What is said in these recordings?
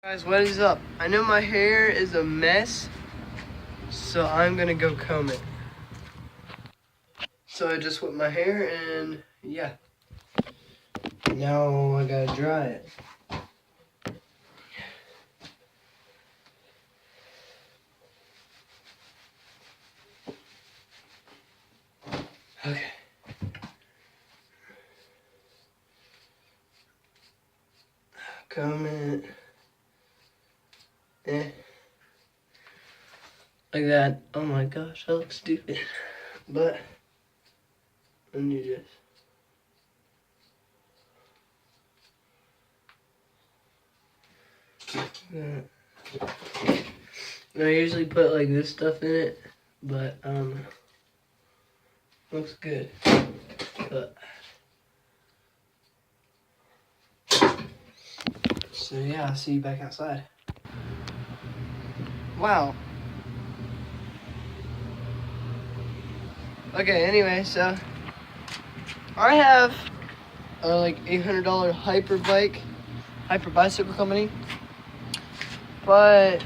Guys, what is up? I know my hair is a mess, so I'm gonna go comb it. So I just whipped my hair and yeah. Now I gotta dry it. Okay. Comb it. Like that. Oh my gosh, I look stupid. But let me do this. I usually put like this stuff in it, but looks good. But so yeah, I'll see you back outside. Wow. Okay, anyway, so I have a like $800 Hyper bicycle company, but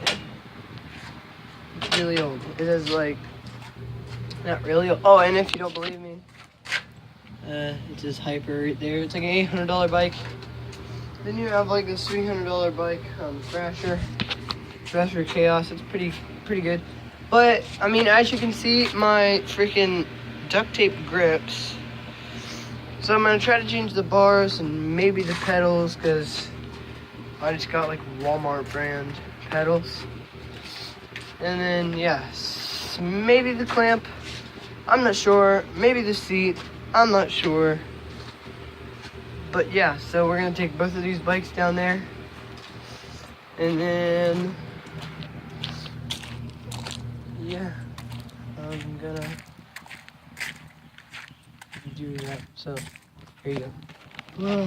it's really old. It is like, not really old. Oh, and if you don't believe me, it says Hyper right there. It's like an $800 bike. Then you have like this $300 bike, Thrasher Chaos. It's pretty good. But I mean, as you can see, my freaking duct tape grips. So I'm gonna try to change the bars and maybe the pedals, because I just got like Walmart brand pedals. And then yes, maybe the clamp, I'm not sure. Maybe the seat, I'm not sure. But yeah, so we're gonna take both of these bikes down there, and then yeah, I'm gonna do that. So here you go. Oh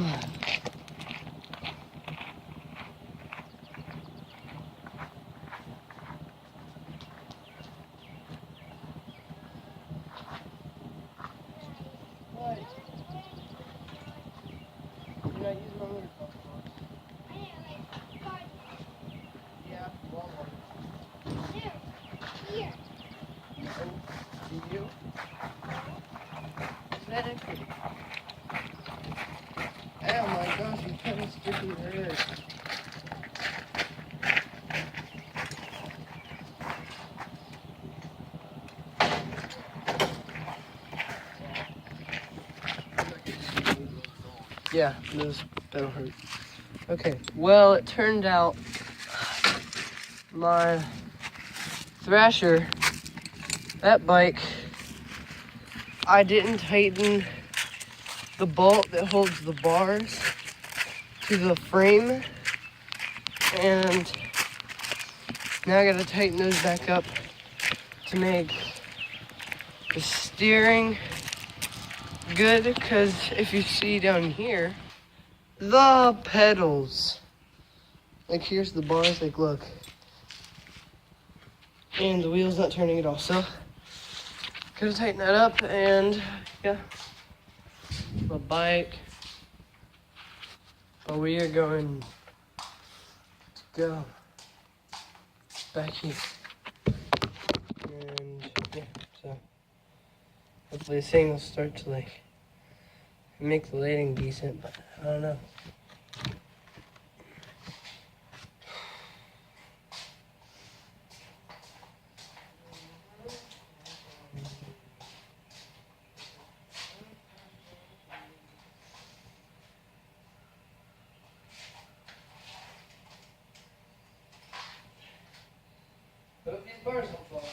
my gosh, you kind of sticky earth. Yeah, that'll hurt. Okay, well, it turned out my Thrasher, that bike, I didn't tighten the bolt that holds the bars to the frame, and now I gotta tighten those back up to make the steering good, because if you see down here, the pedals, like here's the bars, like look, and the wheel's not turning at all, so gotta tighten that up. And yeah, my bike, but we are going to go back here, and yeah, so hopefully this thing will start to like make the lighting decent, but I don't know. Hope these bars don't fall out.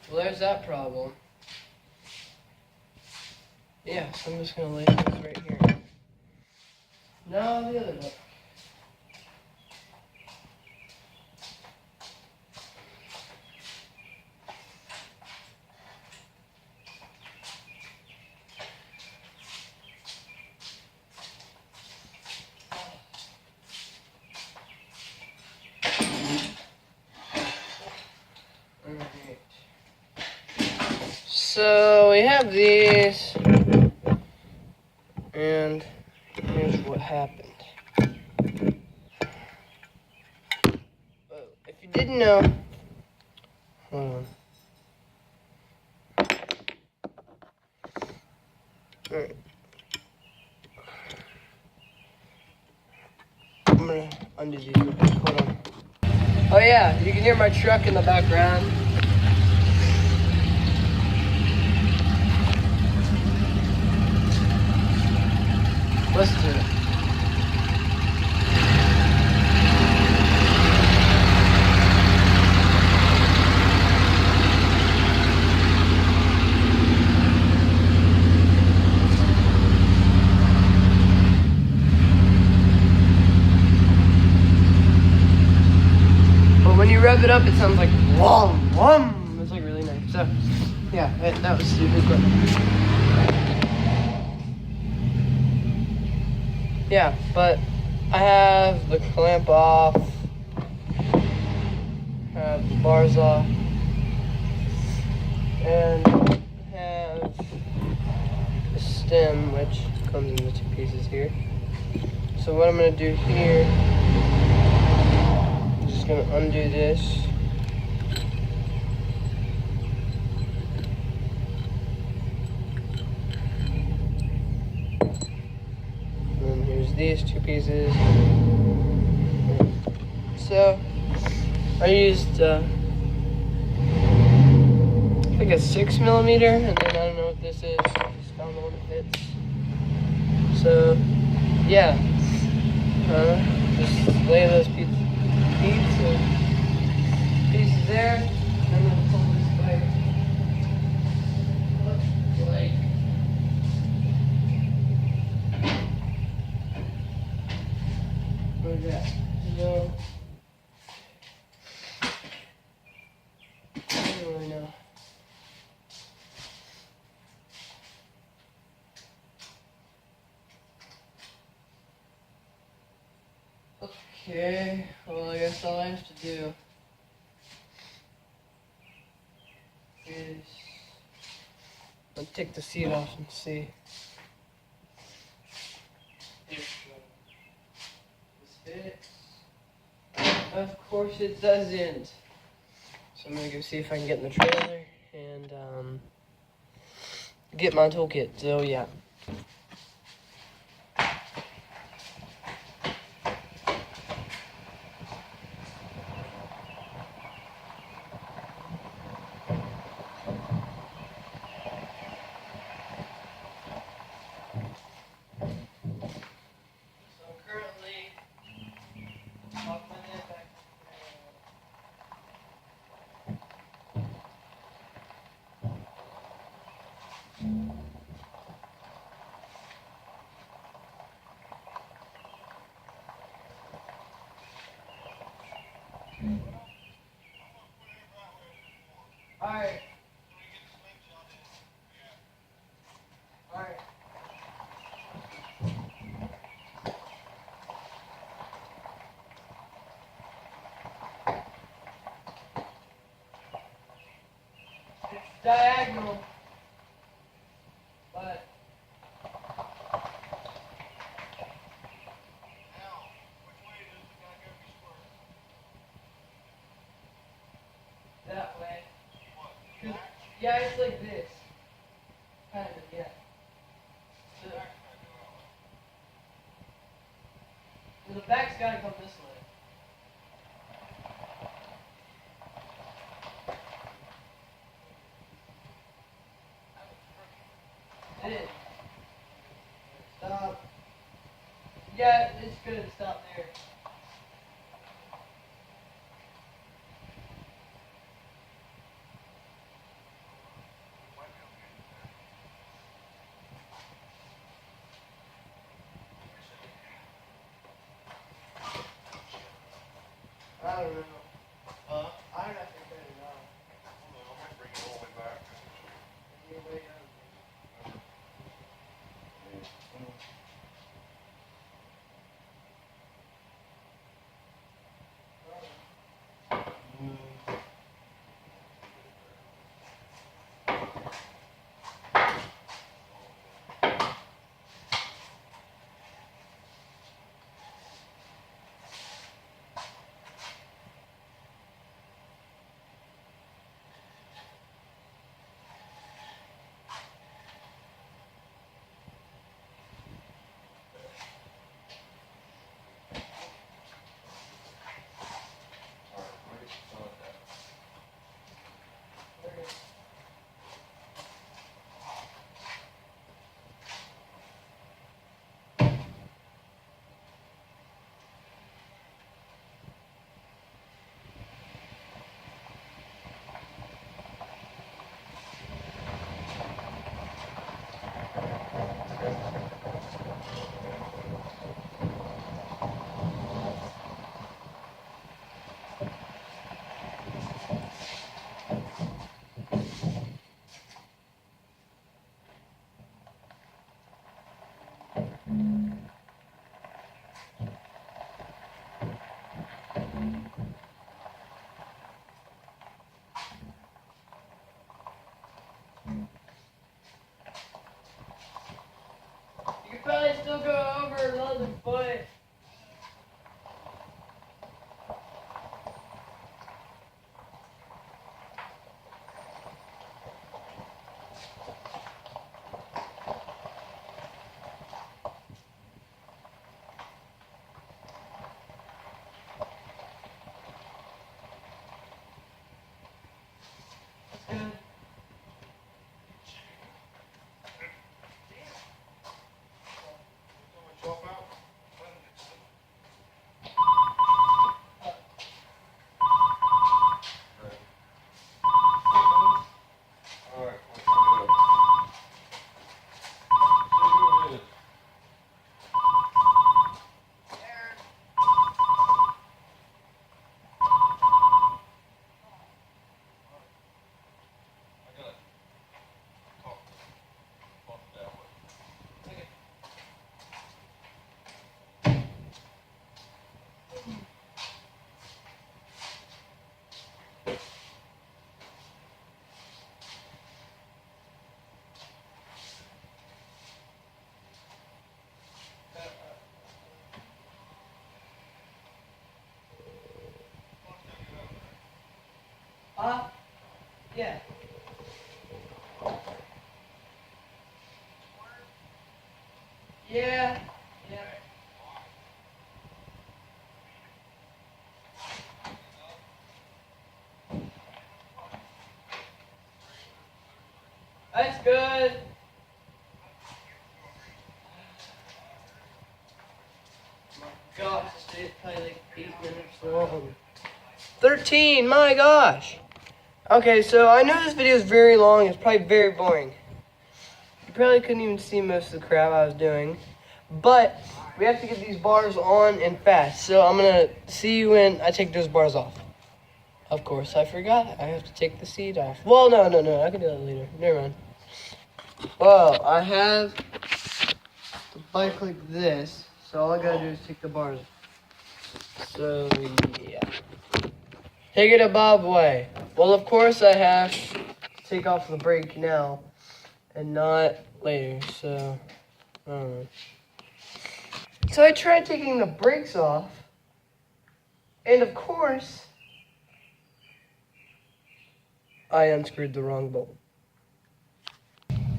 Well, there's that problem. Yeah, so I'm just gonna lay this right here. Now the other one. So we have these, and here's what happened. If you didn't know, hold on. Alright. I'm gonna undo these real quick. Hold on. Oh yeah, you can hear my truck in the background. Listen to it. But when you rev it up, it sounds like whom, whum. It's like really nice. So, yeah, that was stupid, but yeah, but I have the clamp off, have the bars off, and have the stem, which comes in the two pieces here. So what I'm gonna do here, I'm just gonna undo this. And then here's these two pieces. So I used I think a 6mm, and then I don't know what this is. Just found the one that fits. So yeah, just lay those pieces there, and then pull this back. Looks like where's that? No. I don't really know. Okay, well I guess all I have to do is I'll take the seat off and see if this fits. Of course it doesn't. So I'm gonna go see if I can get in the trailer and get my toolkit. So yeah. Alright. Alright. It's diagonal. But that way. Yeah, it's like this. Kind of, yeah. The back's gotta come this way. It is. Stop. Yeah, it's good to stop there. I don't know. I don't have to cut it off. I might bring it all the way back. You're way out. Yeah. Yeah. Yeah. That's good. My gosh, this video is probably like 8 minutes long. 13, my gosh. Okay, so I know this video is very long. It's probably very boring. You probably couldn't even see most of the crap I was doing. But we have to get these bars on and fast. So I'm going to see you when I take those bars off. Of course, I forgot. I have to take the seat off. Well, no. I can do that later. Never mind. Well, I have the bike like this. So all I got to do is take the bars off. So, yeah. Take it a Bob way. Well, of course, I have to take off the brake now and not later. So, I don't know. So I tried taking the brakes off, and of course, I unscrewed the wrong bolt.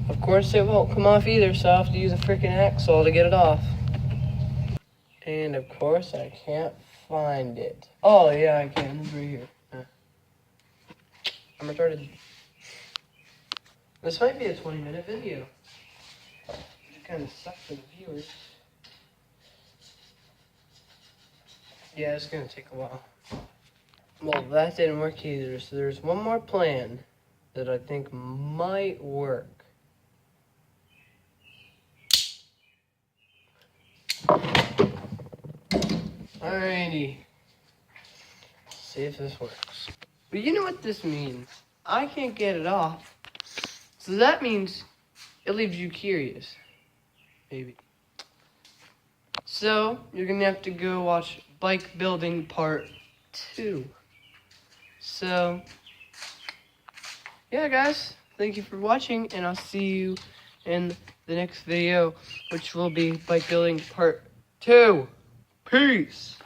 Of course, it won't come off either, so I'll have to use a freaking hacksaw to get it off. And of course, I can't find it. Oh, yeah, I can. It's right here. I'm retarded. This might be a 20-minute video. It kind of sucks for the viewers. Yeah, it's gonna take a while. Well, that didn't work either, so there's one more plan that I think might work. Alrighty. Let's see if this works. But you know what this means? I can't get it off. So that means it leaves you curious. Maybe. So, you're gonna have to go watch Bike Building Part 2. So, yeah, guys, thank you for watching, and I'll see you in the next video, which will be Bike Building Part 2. Peace!